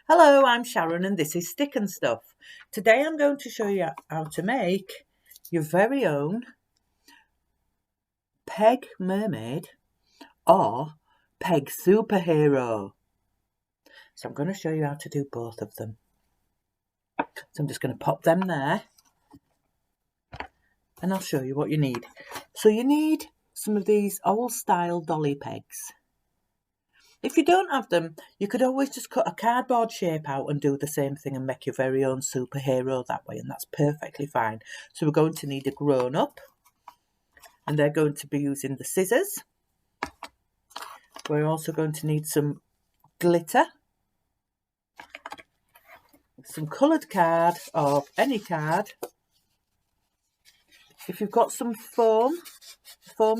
Hello, I'm Sharon and this is Stick and Stuff. Today I'm going to show you how to make your very own peg mermaid or peg superhero. So I'm going to show you how to do both of them. So I'm just going to pop them there and I'll show you what you need. So you need some of these old style dolly pegs. If you don't have them, you could always just cut a cardboard shape out and do the same thing and make your very own superhero that way, and that's perfectly fine. So we're going to need a grown-up, and they're going to be using the scissors. We're also going to need some glitter, some coloured card or any card. If you've got some foam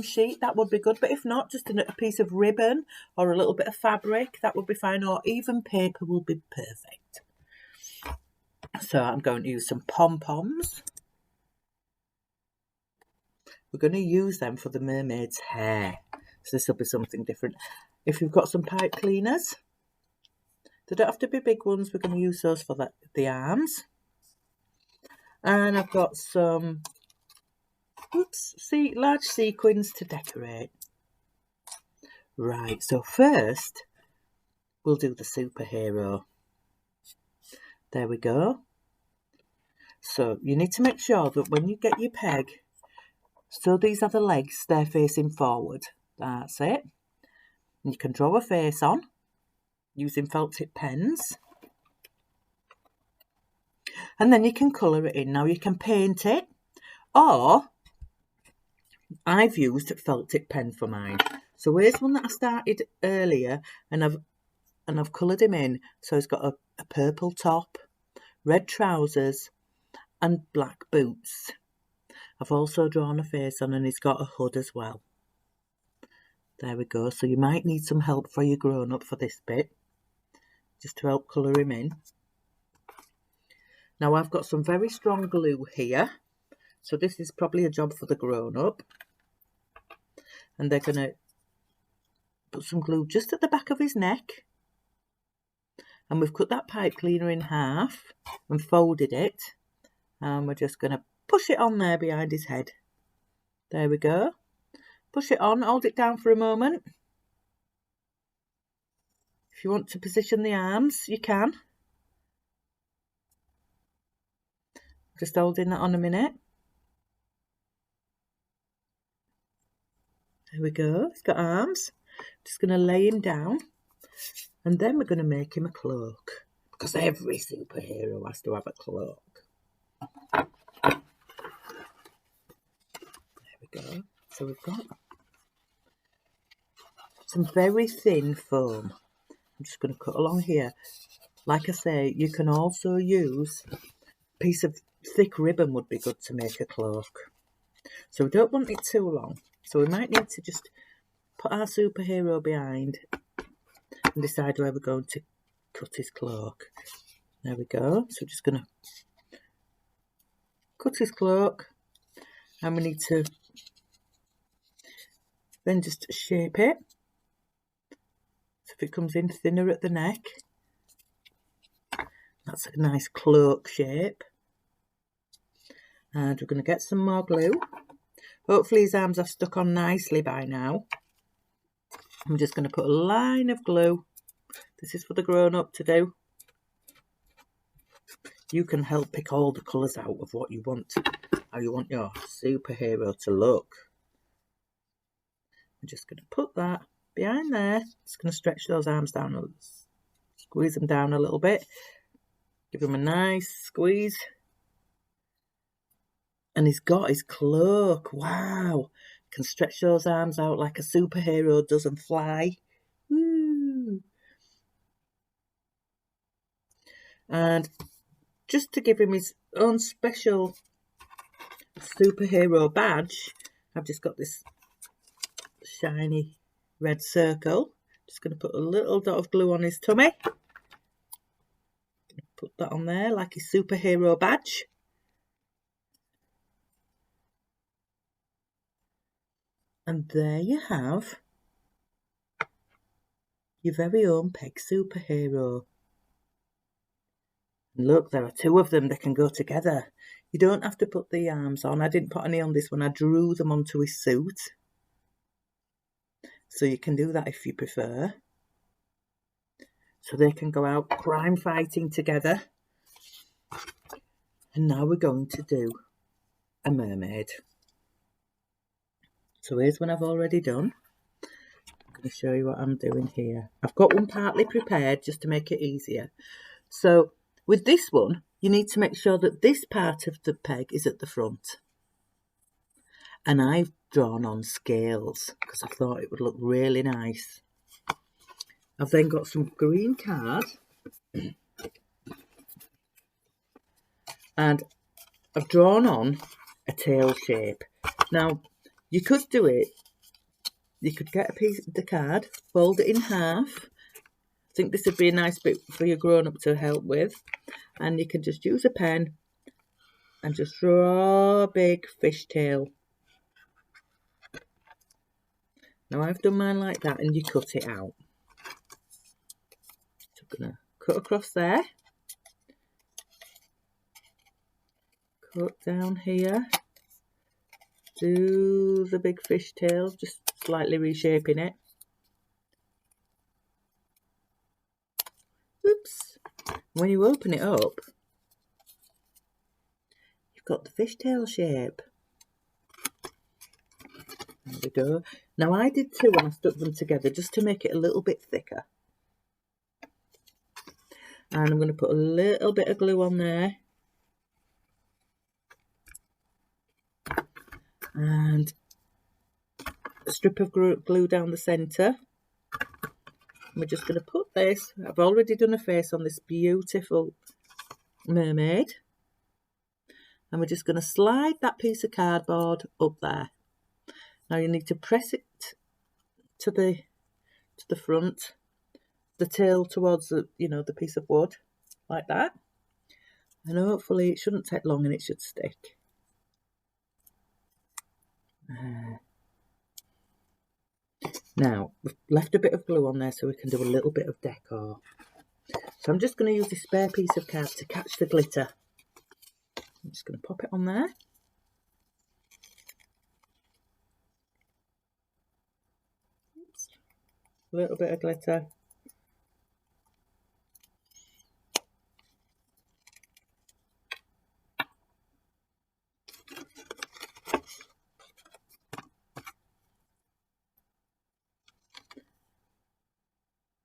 sheet, that would be good, but if not, just a piece of ribbon or a little bit of fabric, that would be fine, or even paper will be perfect. So I'm going to use some pom-poms. We're going to use them for the mermaid's hair, so this will be something different. If you've got some pipe cleaners, they don't have to be big ones, we're going to use those for the arms. And I've got some large sequins to decorate. Right, so first we'll do the superhero. There we go. So you need to make sure that when you get your peg, so these are the legs, they're facing forward. That's it. And you can draw a face on using felt tip pens. And then you can colour it in. Now you can paint it, or I've used felt tip pen for mine. So here's one that I started earlier, and I've coloured him in. So he's got a purple top, red trousers, and black boots. I've also drawn a face on, and he's got a hood as well. There we go. So you might need some help for your grown-up for this bit, just to help colour him in. Now I've got some very strong glue here. So this is probably a job for the grown-up. And they're going to put some glue just at the back of his neck. And we've cut that pipe cleaner in half and folded it. And we're just going to push it on there behind his head. There we go. Push it on, hold it down for a moment. If you want to position the arms, you can. Just holding that on a minute. There we go, he's got arms. Just going to lay him down. And then we're going to make him a cloak. Because every superhero has to have a cloak. There we go. So we've got some very thin foam. I'm just going to cut along here. Like I say, you can also use a piece of thick ribbon would be good to make a cloak. So we don't want it too long. So we might need to just put our superhero behind and decide where we're going to cut his cloak. There we go. So we're just going to cut his cloak, and we need to then just shape it. So if it comes in thinner at the neck, that's a nice cloak shape. And we're going to get some more glue. Hopefully his arms have stuck on nicely by now. I'm just going to put a line of glue. This is for the grown-up to do. You can help pick all the colours out of what you want, how you want your superhero to look. I'm just going to put that behind there. Just going to stretch those arms down, squeeze them down a little bit. Give him a nice squeeze. And he's got his cloak. Wow. Can stretch those arms out like a superhero does and fly. Woo. And just to give him his own special superhero badge, I've just got this shiny red circle. Just going to put a little dot of glue on his tummy. Put that on there like his superhero badge. And there you have your very own peg superhero. And look, there are two of them, they can go together. You don't have to put the arms on. I didn't put any on this one, I drew them onto his suit. So you can do that if you prefer. So they can go out crime fighting together. And now we're going to do a mermaid. So here's one I've already done. I'm going to show you what I'm doing here. I've got one partly prepared just to make it easier. So with this one, you need to make sure that this part of the peg is at the front. And I've drawn on scales because I thought it would look really nice. I've then got some green card and I've drawn on a tail shape. Now, you could do it, you could get a piece of the card, fold it in half. I think this would be a nice bit for your grown-up to help with. And you can just use a pen and just draw a big fishtail. Now, I've done mine like that and you cut it out. So I'm going to cut across there. Cut down here. Do the big fishtail, just slightly reshaping it. Oops. When you open it up, you've got the fishtail shape. There we go. Now I did two and I stuck them together just to make it a little bit thicker. And I'm going to put a little bit of glue on there. And a strip of glue down the centre. We're just going to put this, I've already done a face on this beautiful mermaid. And we're just going to slide that piece of cardboard up there. Now you need to press it to the front, the tail towards the, the piece of wood, like that. And hopefully it shouldn't take long and it should stick. Now, we've left a bit of glue on there so we can do a little bit of decor. So I'm just going to use this spare piece of card to catch the glitter. I'm just going to pop it on there. Oops. A little bit of glitter.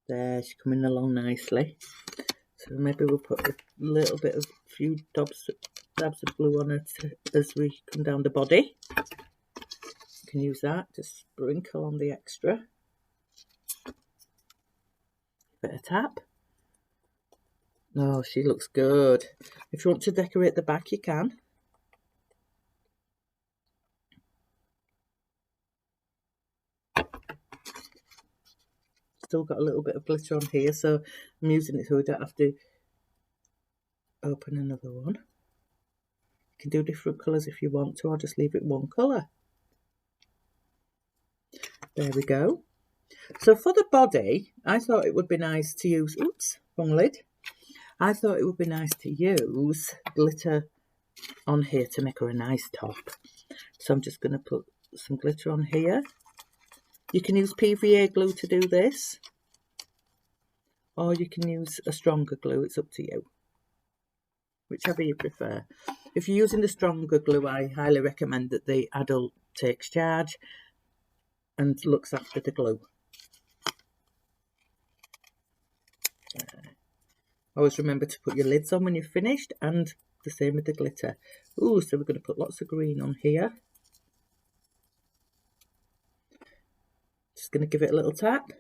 There, she's coming along nicely. So maybe we'll put a little bit of, few dabs of glue on it as we come down the body. You can use that to sprinkle on the extra. Bit of tap. Oh, she looks good. If you want to decorate the back, you can. Still got a little bit of glitter on here, so I'm using it so we don't have to open another one. You can do different colours if you want to, or just leave it one colour. There we go. So for the body, I thought it would be nice to use, oops, wrong lid. I thought it would be nice to use glitter on here to make her a nice top. So I'm just going to put some glitter on here. You can use PVA glue to do this, or you can use a stronger glue, it's up to you, whichever you prefer. If you're using the stronger glue, I highly recommend that the adult takes charge and looks after the glue. Always remember to put your lids on when you're finished, and the same with the glitter. Ooh, so we're going to put lots of green on here. Just going to give it a little tap.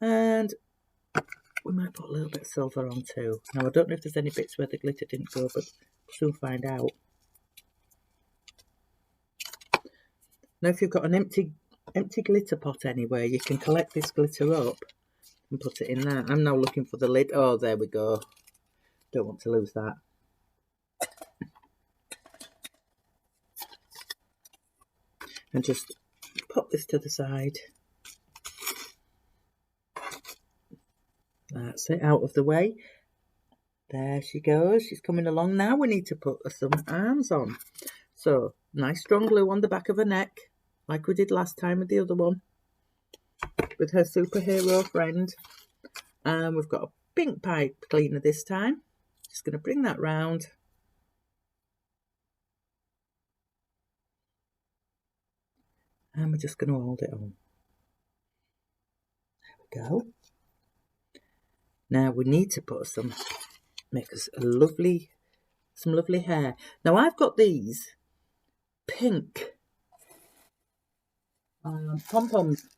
And we might put a little bit of silver on too. Now, I don't know if there's any bits where the glitter didn't go, but we'll soon find out. Now, if you've got an empty glitter pot anywhere, you can collect this glitter up and put it in there. I'm now looking for the lid. Oh, there we go. Don't want to lose that. And just pop this to the side. That's it, out of the way. There she goes. She's coming along now. We need to put some arms on. So, nice strong glue on the back of her neck, like we did last time with the other one, with her superhero friend. And we've got a pink pipe cleaner this time. Just going to bring that round. And we're just going to hold it on. There we go. Now we need to put make us some lovely hair. Now I've got these pink pom-poms,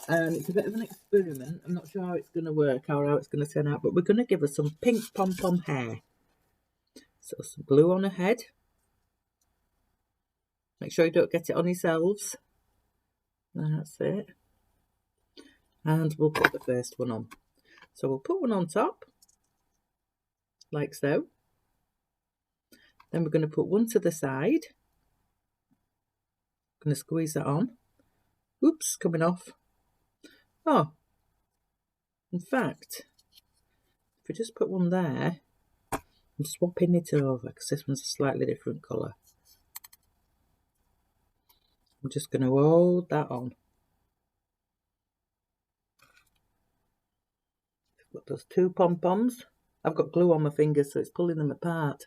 and it's a bit of an experiment. I'm not sure how it's going to work or how it's going to turn out, but we're going to give her some pink pom-pom hair. So some glue on her head. Make sure you don't get it on yourselves. That's it. And we'll put the first one on. So we'll put one on top, like so. Then we're going to put one to the side. Going to squeeze that on. Oops, coming off. Oh, in fact, if we just put one there, I'm swapping it over because this one's a slightly different colour. I'm just going to hold that on. I've got those two pom-poms. I've got glue on my fingers, so it's pulling them apart.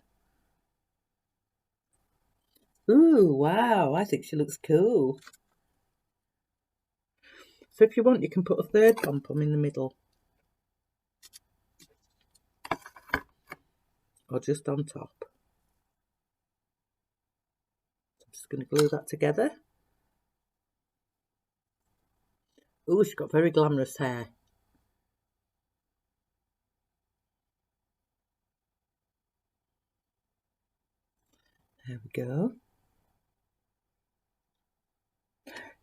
Ooh, wow, I think she looks cool. So if you want, you can put a third pom-pom in the middle. Or just on top. I'm just going to glue that together. Ooh, she's got very glamorous hair. There we go.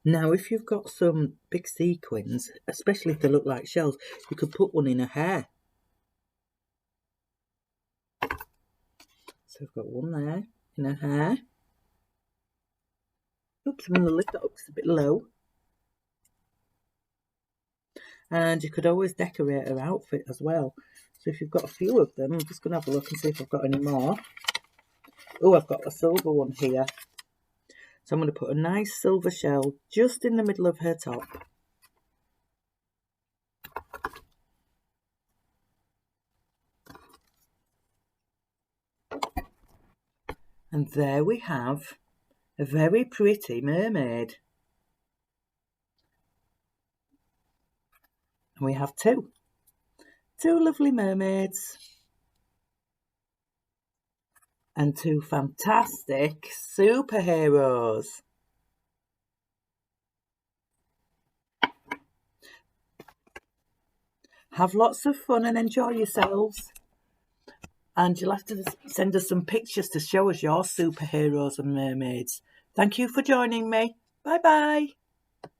Now, if you've got some big sequins, especially if they look like shells, you could put one in her hair. So I've got one there in her hair. Oops, I'm going to lift that up because it's a bit low. And you could always decorate her outfit as well. So if you've got a few of them, I'm just going to have a look and see if I've got any more. Oh, I've got a silver one here. So I'm going to put a nice silver shell just in the middle of her top. And there we have a very pretty mermaid. And we have two lovely mermaids. And two fantastic superheroes. Have lots of fun and enjoy yourselves. And you'll have to send us some pictures to show us your superheroes and mermaids. Thank you for joining me. Bye-bye.